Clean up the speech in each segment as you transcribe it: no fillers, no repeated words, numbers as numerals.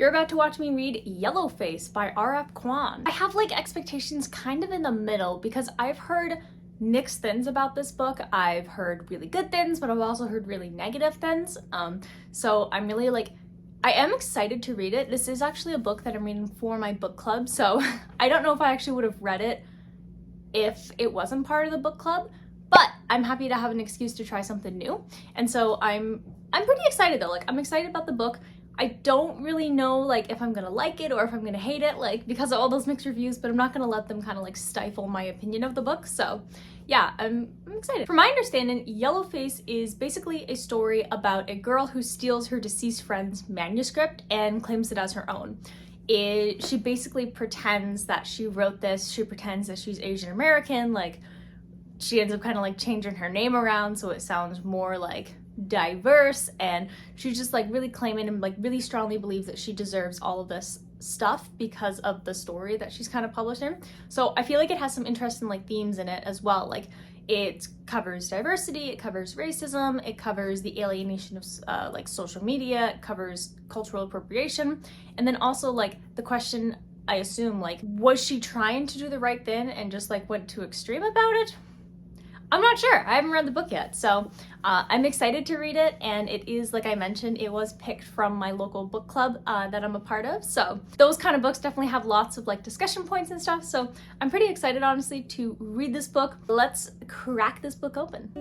You're about to watch me read Yellowface by R.F. Kuang. I have like expectations kind of in the middle because I've heard mixed things about this book. I've heard really good things, but I've also heard really negative things. So I'm really I am excited to read it. This is actually a book that I'm reading for my book club, so I don't know if I actually would have read it if it wasn't part of the book club, but I'm happy to have an excuse to try something new. And so I'm pretty excited though. I'm excited about the book. I don't really know if I'm gonna like it or if I'm gonna hate it, because of all those mixed reviews, but I'm not gonna let them kind of stifle my opinion of the book. So yeah, I'm excited. From my understanding, Yellowface is basically a story about a girl who steals her deceased friend's manuscript and claims it as her own. She basically pretends that she wrote this. She pretends that she's Asian American. She ends up kind of changing her name around so it sounds more diverse, and she's just really claiming and really strongly believes that she deserves all of this stuff because of the story that she's kind of publishing. So I feel like it has some interesting themes in it as well. It covers diversity, it covers racism, it covers the alienation of social media, it covers cultural appropriation, and then also the question, I assume, was she trying to do the right thing and just went too extreme about it? I'm not sure. I haven't read the book yet, so I'm excited to read it, and it is, like I mentioned, it was picked from my local book club that I'm a part of, so those kind of books definitely have lots of discussion points and stuff, so I'm pretty excited, honestly, to read this book. Let's crack this book open.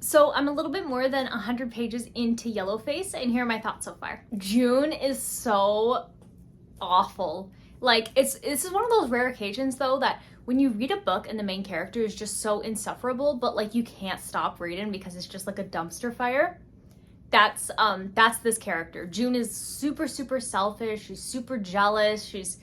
So I'm a little bit more than 100 pages into Yellowface, and here are my thoughts so far. June is so awful. This is one of those rare occasions though that when you read a book and the main character is just so insufferable, but you can't stop reading because it's just a dumpster fire. That's this character. June is super selfish. She's super jealous. She's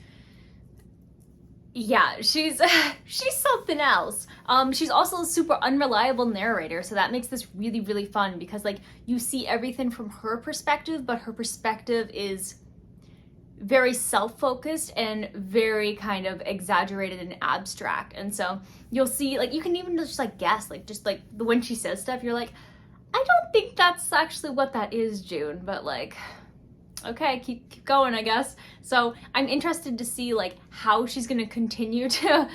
something else. She's also a super unreliable narrator, so that makes this really fun because you see everything from her perspective, but her perspective is very self-focused and very kind of exaggerated and abstract. And so you'll see you can even just guess when she says stuff, you're I don't think that's actually what that is, June, but okay, keep going, I guess. So I'm interested to see how she's gonna continue to,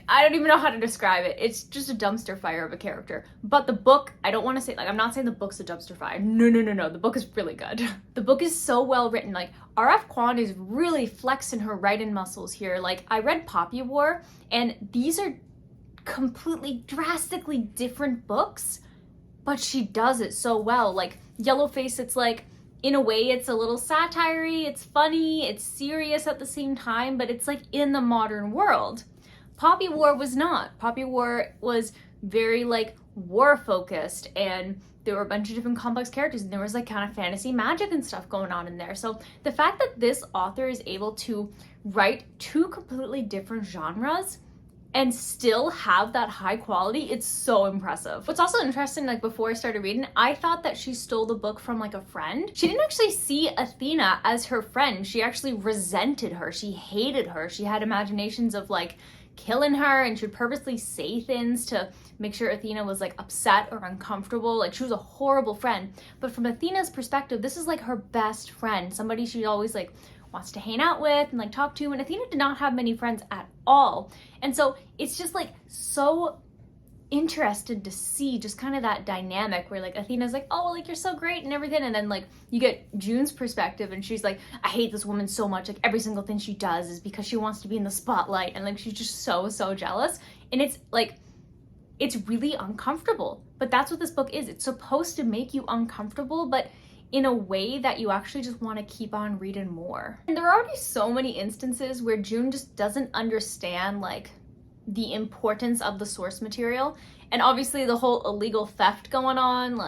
I don't even know how to describe it. It's just a dumpster fire of a character. But the book, I don't want to say, I'm not saying the book's a dumpster fire. No. The book is really good. The book is so well written. R.F. Kuang is really flexing her writing muscles here. I read Poppy War, and these are completely drastically different books, but she does it so well. Yellowface, it's in a way, it's a little satire-y, it's funny, it's serious at the same time, but it's in the modern world. Poppy War was not. Poppy War was very war-focused, and there were a bunch of different complex characters, and there was kind of fantasy magic and stuff going on in there. So the fact that this author is able to write two completely different genres and still have that high quality, it's so impressive. What's also interesting, before I started reading, I thought that she stole the book from a friend. She didn't actually see Athena as her friend. She actually resented her. She hated her. She had imaginations of killing her, and she would purposely say things to make sure Athena was upset or uncomfortable. She was a horrible friend. But from Athena's perspective, this is her best friend, somebody she always wants to hang out with and talk to, and Athena did not have many friends at all. And so it's just so interested to see just kind of that dynamic where Athena's oh, you're so great and everything, and then you get June's perspective, and she's I hate this woman so much, every single thing she does is because she wants to be in the spotlight, and she's just so jealous, and it's it's really uncomfortable. But that's what this book is. It's supposed to make you uncomfortable, but in a way that you actually just want to keep on reading more. And there are already so many instances where June just doesn't understand the importance of the source material, and obviously the whole illegal theft going on,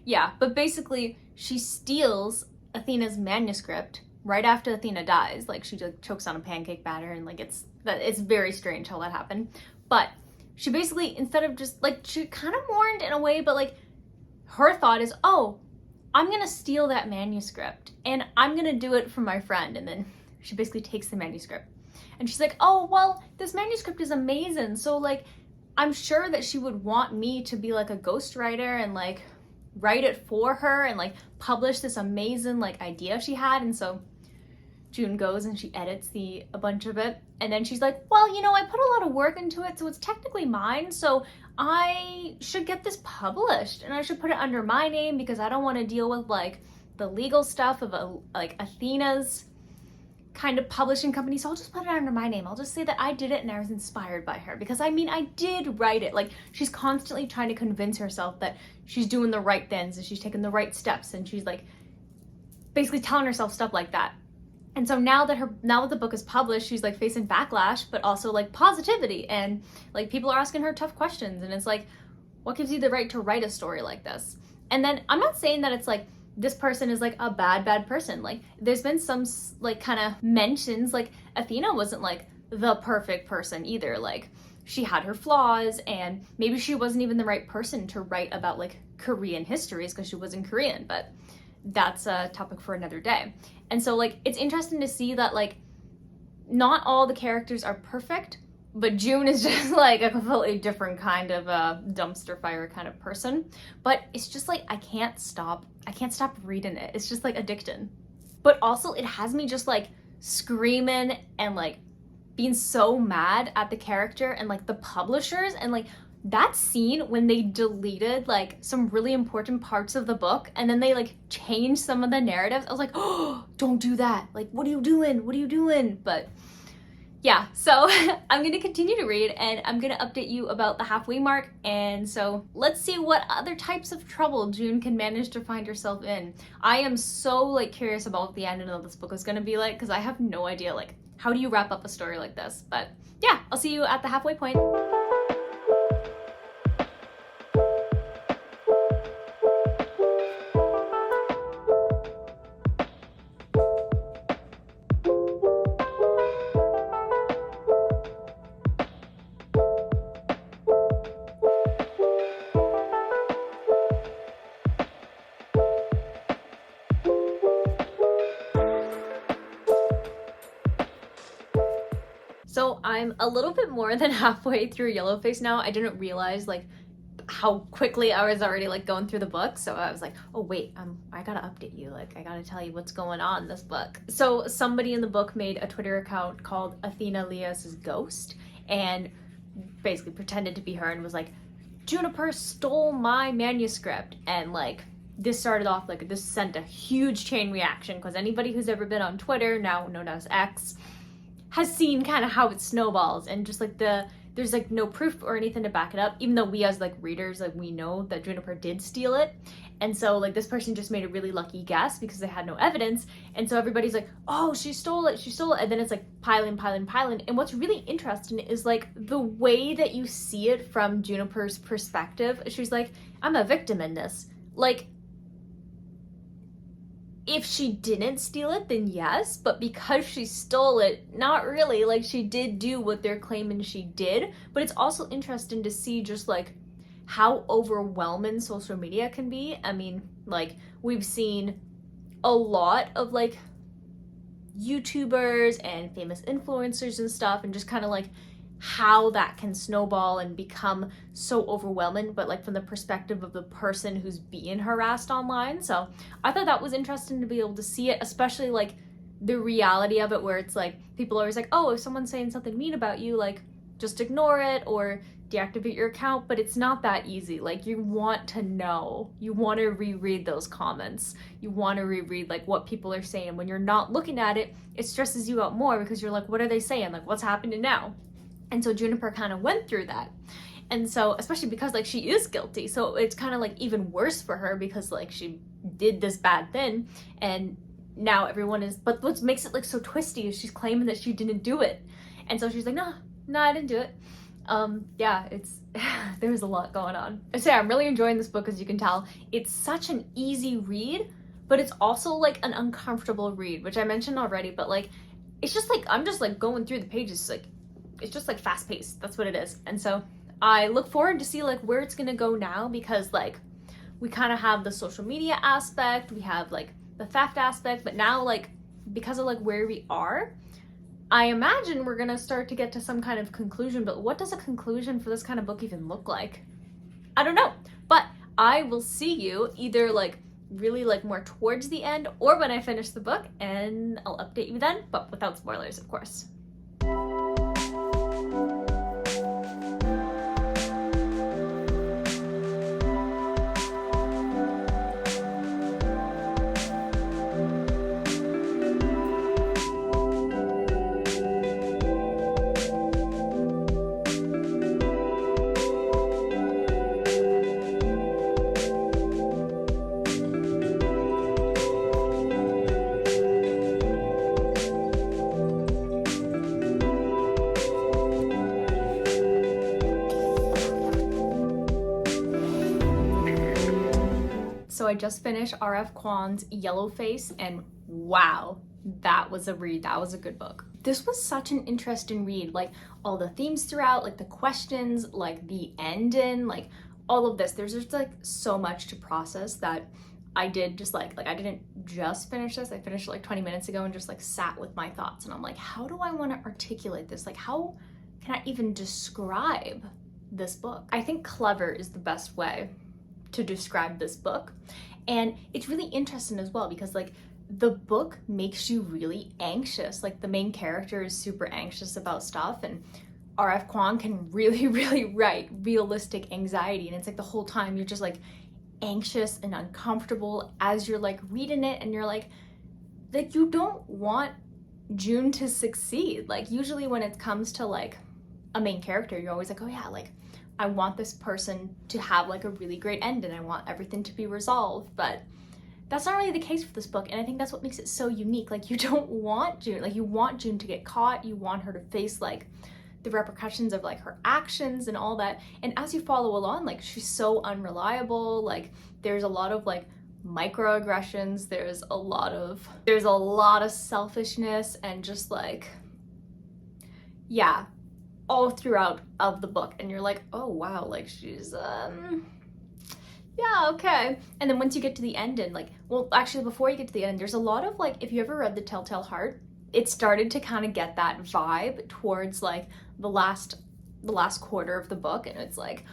yeah, but basically she steals Athena's manuscript right after Athena dies. Like she like chokes on a pancake batter, and like it's very strange how that happened. But she basically, instead of just like, she kind of mourned in a way, but like her thought is, oh, I'm gonna steal that manuscript and I'm gonna do it for my friend. And then she basically takes the manuscript and she's like, oh, well, this manuscript is amazing, so like I'm sure that she would want me to be like a ghostwriter and like write it for her and like publish this amazing like idea she had. And so June goes and she edits a bunch of it, and then she's like, well, you know, I put a lot of work into it, so it's technically mine, so I should get this published and I should put it under my name because I don't want to deal with like the legal stuff of like Athena's kind of publishing company, so I'll just put it under my name. I'll just say that I did it and I was inspired by her, because I mean, I did write it. Like, she's constantly trying to convince herself that she's doing the right things and she's taking the right steps, and she's like basically telling herself stuff like that. And so now that the book is published, she's like facing backlash, but also like positivity, and like people are asking her tough questions, and it's like, what gives you the right to write a story like this? And then I'm not saying that it's like this person is like a bad person. Like, there's been some like kind of mentions, like Athena wasn't like the perfect person either. Like, she had her flaws, and maybe she wasn't even the right person to write about like Korean histories because she wasn't Korean, but that's a topic for another day. And so like, it's interesting to see that like not all the characters are perfect, but June is just like a completely different kind of a dumpster fire kind of person. But it's just like, I can't stop reading it. It's just like addicting. But also it has me just like screaming and like being so mad at the character and like the publishers, and like that scene when they deleted like some really important parts of the book and then they like changed some of the narratives. I was like, oh, don't do that. Like, what are you doing? What are you doing? But yeah, so I'm gonna continue to read and I'm gonna update you about the halfway mark. And so let's see what other types of trouble June can manage to find herself in. I am so like curious about what the ending of this book is gonna be like, because I have no idea like how do you wrap up a story like this. But yeah, I'll see you at the halfway point. So I'm a little bit more than halfway through Yellowface now. I didn't realize like how quickly I was already like going through the book. So I was like, oh wait, I gotta update you. Like, I gotta tell you what's going on in this book. So somebody in the book made a Twitter account called Athena Liu's Ghost and basically pretended to be her and was like, Juniper stole my manuscript. And like, this started off like, this sent a huge chain reaction, because anybody who's ever been on Twitter, now known as X, has seen kind of how it snowballs, and just like there's like no proof or anything to back it up, even though we as like readers, like we know that Juniper did steal it. And so like this person just made a really lucky guess because they had no evidence, and so everybody's like, oh, she stole it, and then it's like piling. And what's really interesting is like the way that you see it from Juniper's perspective. She's like, I'm a victim in this. Like, if she didn't steal it, then yes, but because she stole it, not really. Like, she did do what they're claiming she did. But it's also interesting to see just like how overwhelming social media can be. I mean, like, we've seen a lot of like YouTubers and famous influencers and stuff, and just kind of like how that can snowball and become so overwhelming, but like from the perspective of the person who's being harassed online. So I thought that was interesting to be able to see it, especially like the reality of it, where it's like people are always like, oh, if someone's saying something mean about you, like just ignore it or deactivate your account. But it's not that easy. Like, you want to know, you want to reread those comments, you want to reread like what people are saying. When you're not looking at it, it stresses you out more because you're like, what are they saying? Like, what's happening now? And so Juniper kind of went through that. And so, especially because like she is guilty, so it's kind of like even worse for her because like she did this bad thing, and now everyone is, but what makes it like so twisty is she's claiming that she didn't do it. And so she's like, no, I didn't do it. Yeah, it's, there's a lot going on. I say I'm really enjoying this book, as you can tell. It's such an easy read, but it's also like an uncomfortable read, which I mentioned already, but like it's just like I'm just like going through the pages, like it's just like fast paced. That's what it is. And so I look forward to see like where it's gonna go now, because like we kind of have the social media aspect, we have like the theft aspect, but now like because of like where we are, I imagine we're gonna start to get to some kind of conclusion. But what does a conclusion for this kind of book even look like? I don't know, but I will see you either like really like more towards the end or when I finish the book, and I'll update you then, but without spoilers, of course. So I just finished R.F. Kuang's YELLOWFACE, and wow, that was a read. That was a good book. This was such an interesting read, like all the themes throughout, like the questions, like the ending, like all of this. There's just like so much to process that I did just like I didn't just finish this. I finished it like 20 minutes ago and just like sat with my thoughts, and I'm like, how do I want to articulate this? Like, how can I even describe this book? I think clever is the best way to describe this book. And it's really interesting as well because like the book makes you really anxious. Like the main character is super anxious about stuff, and R.F. Kuang can really write realistic anxiety, and it's like the whole time you're just like anxious and uncomfortable as you're like reading it, and you're like you don't want June to succeed. Like usually when it comes to like a main character, you're always like, oh yeah, like I want this person to have like a really great end and I want everything to be resolved, but that's not really the case for this book. And I think that's what makes it so unique. Like you don't want June, like you want June to get caught, you want her to face like the repercussions of like her actions and all that. And as you follow along, like she's so unreliable, like there's a lot of like microaggressions, there's a lot of selfishness, and just like, yeah, all throughout of the book. And you're like, oh wow, like she's yeah, okay. And then once you get to the end, and like, well actually before you get to the end, there's a lot of like, if you ever read The Telltale Heart, it started to kind of get that vibe towards like the last quarter of the book, and it's like,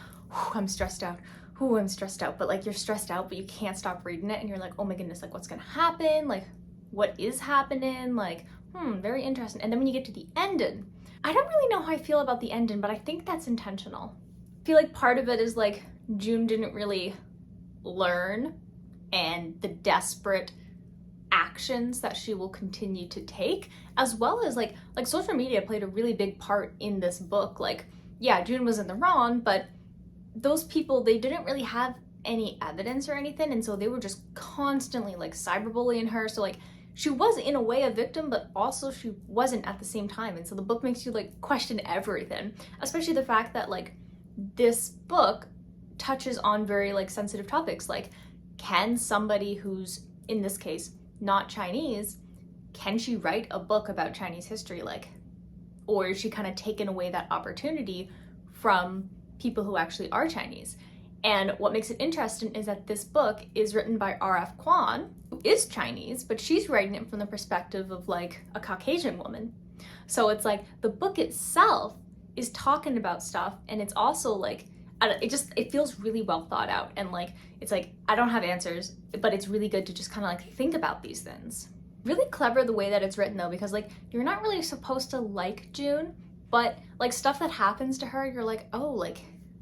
I'm stressed out, I'm stressed out, but like you're stressed out but you can't stop reading it, and you're like, oh my goodness, like what's gonna happen, like what is happening, like very interesting. And then when you get to the ending, I don't really know how I feel about the ending, but I think that's intentional. I feel like part of it is like June didn't really learn, and the desperate actions that she will continue to take, as well as like social media played a really big part in this book. Like, yeah, June was in the wrong, but those people, they didn't really have any evidence or anything, and so they were just constantly like cyberbullying her. So like she was in a way a victim, but also she wasn't at the same time. And so the book makes you like question everything, especially the fact that like this book touches on very like sensitive topics. Like, can somebody who's in this case not Chinese, can she write a book about Chinese history? Like, or is she kind of taking away that opportunity from people who actually are Chinese? And what makes it interesting is that this book is written by R.F. Kuang, who is Chinese, but she's writing it from the perspective of like a Caucasian woman. So it's like the book itself is talking about stuff, and it's also like, it feels really well thought out. And like, it's like, I don't have answers, but it's really good to just kind of like think about these things. Really clever the way that it's written though, because like you're not really supposed to like June, but like stuff that happens to her, you're like, oh, like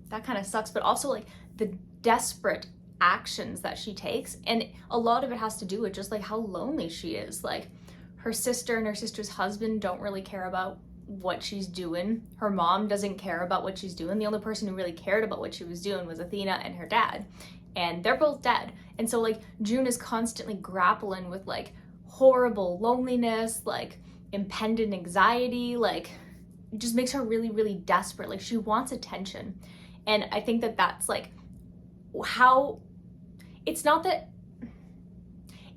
that kind of sucks. But also like the desperate actions that she takes, and a lot of it has to do with just like how lonely she is. Like her sister and her sister's husband don't really care about what she's doing. Her mom doesn't care about what she's doing. The only person who really cared about what she was doing was Athena and her dad, and they're both dead. And so like June is constantly grappling with like horrible loneliness, like impending anxiety, like it just makes her really desperate. Like she wants attention. And I think that that's like how, it's not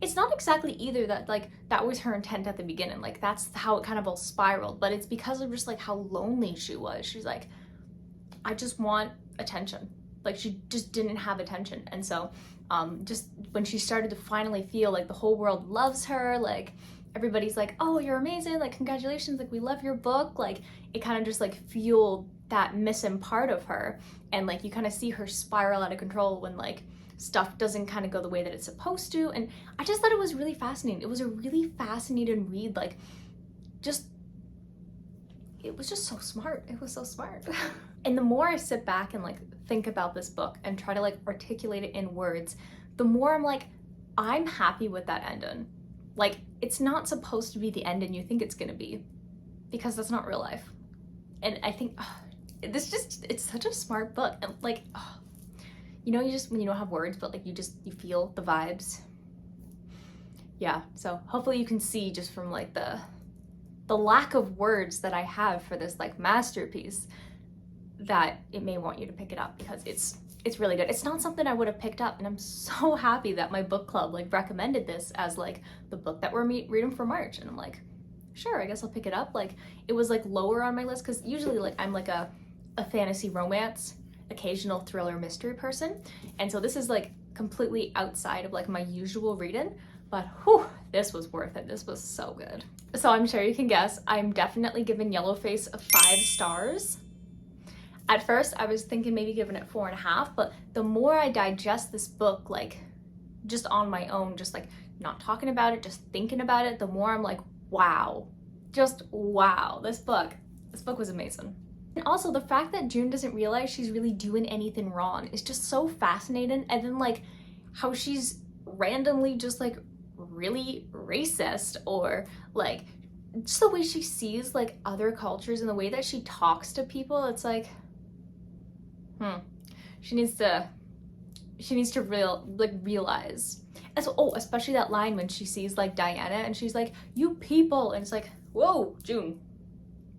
it's not exactly either that like that was her intent at the beginning, like that's how it kind of all spiraled, but it's because of just like how lonely she was. She's like, I just want attention. Like she just didn't have attention. And so just when she started to finally feel like the whole world loves her, like everybody's like, oh, you're amazing, like congratulations, like we love your book, like it kind of just like fueled that missing part of her. And like you kind of see her spiral out of control when like stuff doesn't kind of go the way that it's supposed to. And I just thought it was really fascinating. It was a really fascinating read. Like just, it was just so smart. It was so smart. And the more I sit back and like think about this book and try to like articulate it in words, the more I'm like, I'm happy with that ending. Like it's not supposed to be the ending you think it's gonna be, because that's not real life. And I think this just, it's such a smart book. And like, you know, you just, when you don't have words, but like you feel the vibes. Yeah, so hopefully you can see just from like the lack of words that I have for this like masterpiece that it may want you to pick it up, because it's really good. It's not something I would have picked up, and I'm so happy that my book club like recommended this as like the book that we're reading for March. And I'm like, sure, I guess I'll pick it up. Like it was like lower on my list because usually like I'm like a fantasy romance, occasional thriller mystery person, and so this is like completely outside of like my usual reading, but whew, this was worth it. This was so good. So I'm sure you can guess, I'm definitely giving Yellowface 5 stars. At first I was thinking maybe giving it 4.5, but the more I digest this book, like just on my own, just like not talking about it, just thinking about it, the more I'm like, wow, just wow, this book was amazing. And also the fact that June doesn't realize she's really doing anything wrong is just so fascinating. And then like how she's randomly just like really racist, or like just the way she sees like other cultures and the way that she talks to people, it's like, she needs to realize. And so, especially that line when she sees like Diana and she's like, you people, and it's like, whoa, June,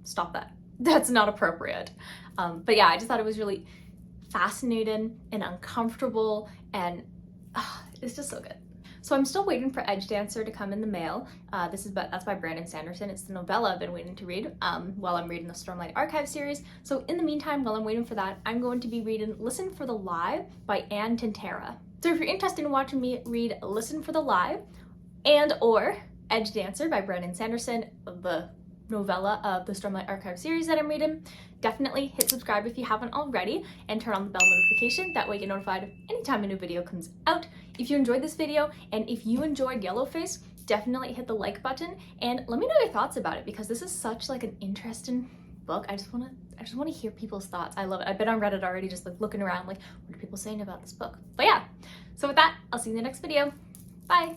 stop that. That's not appropriate. But yeah, I just thought it was really fascinating and uncomfortable, and it's just so good. So I'm still waiting for Edge Dancer to come in the mail. That's by Brandon Sanderson. It's the novella I've been waiting to read while I'm reading the Stormlight Archive series. So in the meantime, while I'm waiting for that, I'm going to be reading Listen for the Lie by Anne Tintera. So if you're interested in watching me read Listen for the Lie and or Edge Dancer by Brandon Sanderson, the novella of the Stormlight Archive series that I'm reading, definitely hit subscribe if you haven't already and turn on the bell notification. That way you get notified anytime a new video comes out. If you enjoyed this video and if you enjoyed Yellowface, definitely hit the like button and let me know your thoughts about it, because this is such like an interesting book. I just want to hear people's thoughts. I love it. I've been on Reddit already just like looking around like, what are people saying about this book? But yeah, so with that, I'll see you in the next video. Bye.